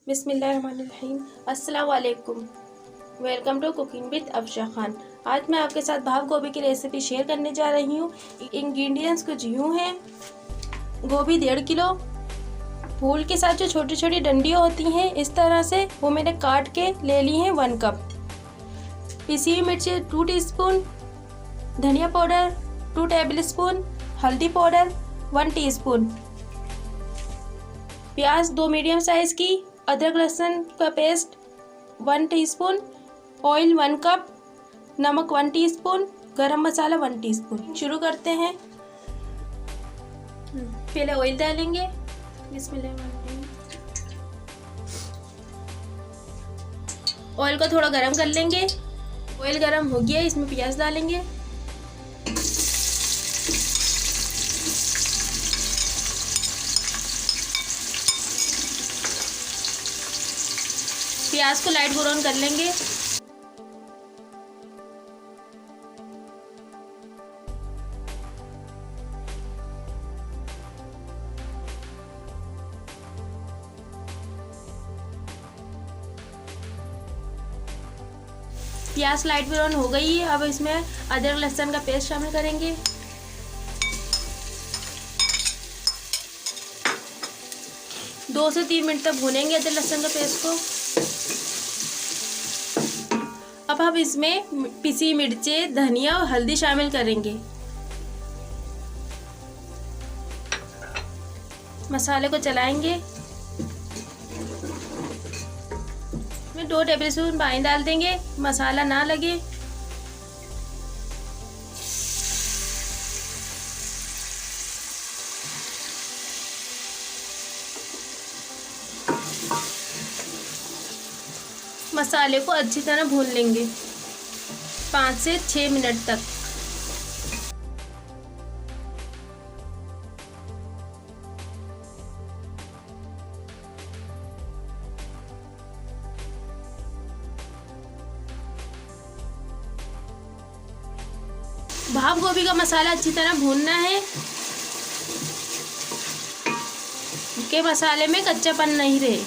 बिस्मिल्लाहिर्रहमानिर्रहीम। अस्सलाम वालेकुम। Welcome to cooking with Afsha Khan. आज मैं आपके साथ भाप गोभी की रेसिपी शेयर करने जा रही हूँ। इंग्रेडिएंट्स कुछ यूँ हैं। गोभी 1.5 किलो। फूल के साथ जो छोटी छोटी डंडियाँ होती हैं इस तरह से, वो मैंने काट के ले ली हैं 1 कप। पिसी हुई मिर्ची 2 टीस्पून। धनिया पाउडर 2 टेबल स्पून। हल्दी पाउडर 1 टीस्पून। प्याज 2 मीडियम साइज़ की। अदरक लहसुन का पेस्ट 1 टीस्पून। Oil 1 cup. नमक 1 टीस्पून। गरम मसाला 1 टीस्पून। शुरू करते हैं। पहले ऑयल डालेंगे। बिस्मिल्लाहिर्रहमानिर्रहीम। ऑयल को थोड़ा गरम कर लेंगे। ऑयल गरम हो गया, इसमें प्याज डालेंगे। प्याज को लाइट ब्राउन कर लेंगे। प्याज लाइट ब्राउन हो गई है। अब इसमें अदरक लहसुन का पेस्ट शामिल करेंगे। दो से 3 मिनट तक भूनेंगे अदरक लहसुन का पेस्ट को। अब हम इसमें पिसी मिर्चें, धनिया और हल्दी शामिल करेंगे। मसाले को चलाएंगे। इसमें 2 टेबल स्पून पानी डाल देंगे, मसाला ना लगे। मसाले को अच्छी तरह भून लेंगे 5 से 6 मिनट तक। भाप गोभी का मसाला अच्छी तरह भूनना है कि मसाले में कच्चापन नहीं रहे।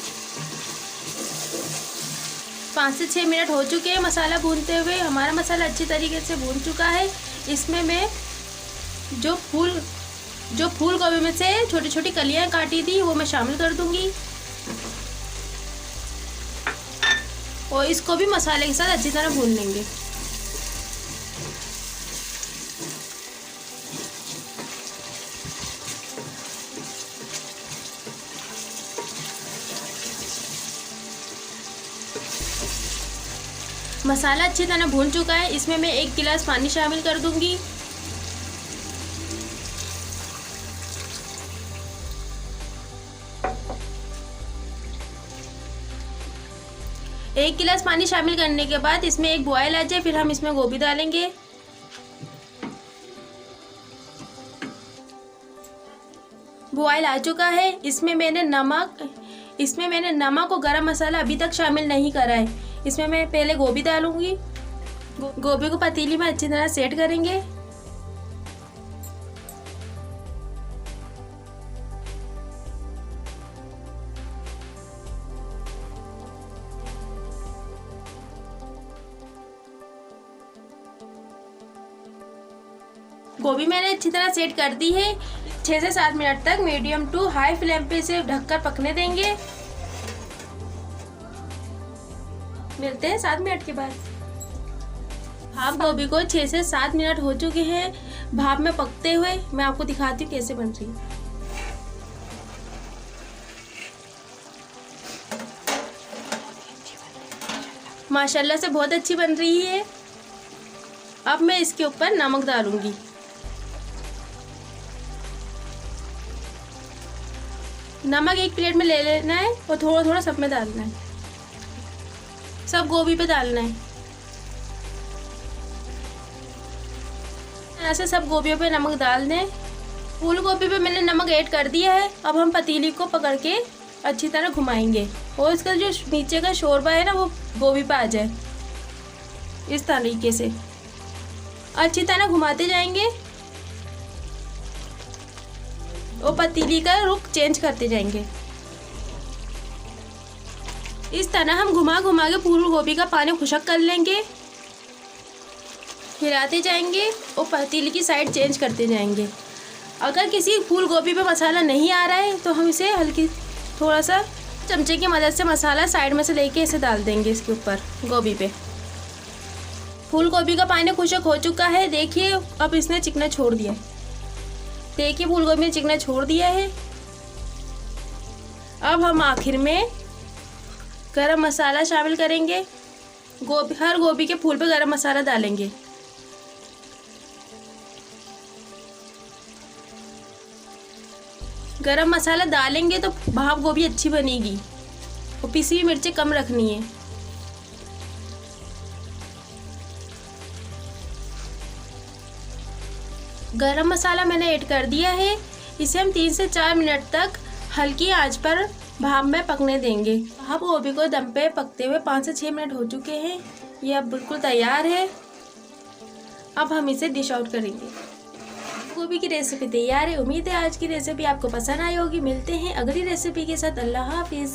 5 से 6 मिनट हो चुके हैं मसाला भूनते हुए। हमारा मसाला अच्छी तरीके से भून चुका है। इसमें मैं जो फूल गोभी में से छोटी छोटी कलियां काटी थी वो मैं शामिल कर दूंगी और इसको भी मसाले के साथ अच्छी तरह भून लेंगे। मसाला अच्छी तरह भून चुका है। इसमें मैं 1 गिलास पानी शामिल कर दूंगी। एक गिलास पानी शामिल करने के बाद इसमें एक बॉयल आ जाए, फिर हम इसमें गोभी डालेंगे। बॉयल आ चुका है। इसमें मैंने नमक और गरम मसाला अभी तक शामिल नहीं करा है। इसमें मैं पहले गोभी डालूंगी। गोभी को पतीली में अच्छी तरह सेट करेंगे। गोभी मैंने अच्छी तरह सेट कर दी है। 6 से 7 मिनट तक मीडियम टू हाई फ्लेम पे इसे ढककर पकने देंगे। मिलते हैं 7 मिनट के बाद। भाप गोभी को 6 से 7 मिनट हो चुके हैं भाप में पकते हुए। मैं आपको दिखाती हूँ कैसे बन रही है। माशाल्लाह से बहुत अच्छी बन रही है। अब मैं इसके ऊपर नमक डालूंगी। नमक एक प्लेट में ले लेना है और थोड़ा थोड़ा सब में डालना है। सब गोभी पे डालना है। ऐसे सब गोभियों पे नमक डाल दें। फूल गोभी पे मैंने नमक ऐड कर दिया है। अब हम पतीली को पकड़ के अच्छी तरह घुमाएंगे और इसका जो नीचे का शोरबा है ना वो गोभी पे आ जाए। इस तरीके से अच्छी तरह घुमाते जाएंगे और पतीली का रुख चेंज करते जाएंगे। इस तरह हम घुमा घुमा के फूल गोभी का पानी खुशक कर लेंगे। हिलाते जाएंगे और पतीली की साइड चेंज करते जाएंगे। अगर किसी फूल गोभी पे मसाला नहीं आ रहा है तो हम इसे हल्की थोड़ा सा चमचे की मदद से मसाला साइड में से लेके इसे डाल देंगे इसके ऊपर गोभी पे। फूल गोभी का पानी खुशक हो चुका है। देखिए अब इसने चिकना छोड़ दिया है। देखिए फूल गोभी ने चिकना छोड़ दिया है। अब हम आखिर में गरम मसाला शामिल करेंगे। हर गोभी के फूल पे गरम मसाला डालेंगे। गरम मसाला डालेंगे तो भाप गोभी अच्छी बनेगी और पिसी हुई मिर्चें कम रखनी है। गरम मसाला मैंने ऐड कर दिया है। इसे हम 3 से 4 मिनट तक हल्की आंच पर भाप में पकने देंगे। भाप गोभी को दम पे पकते हुए 5 से 6 मिनट हो चुके हैं। ये अब बिल्कुल तैयार है। अब हम इसे डिश आउट करेंगे। गोभी की रेसिपी तैयार है। उम्मीद है आज की रेसिपी आपको पसंद आई होगी। मिलते हैं अगली रेसिपी के साथ। अल्लाह हाफिज़।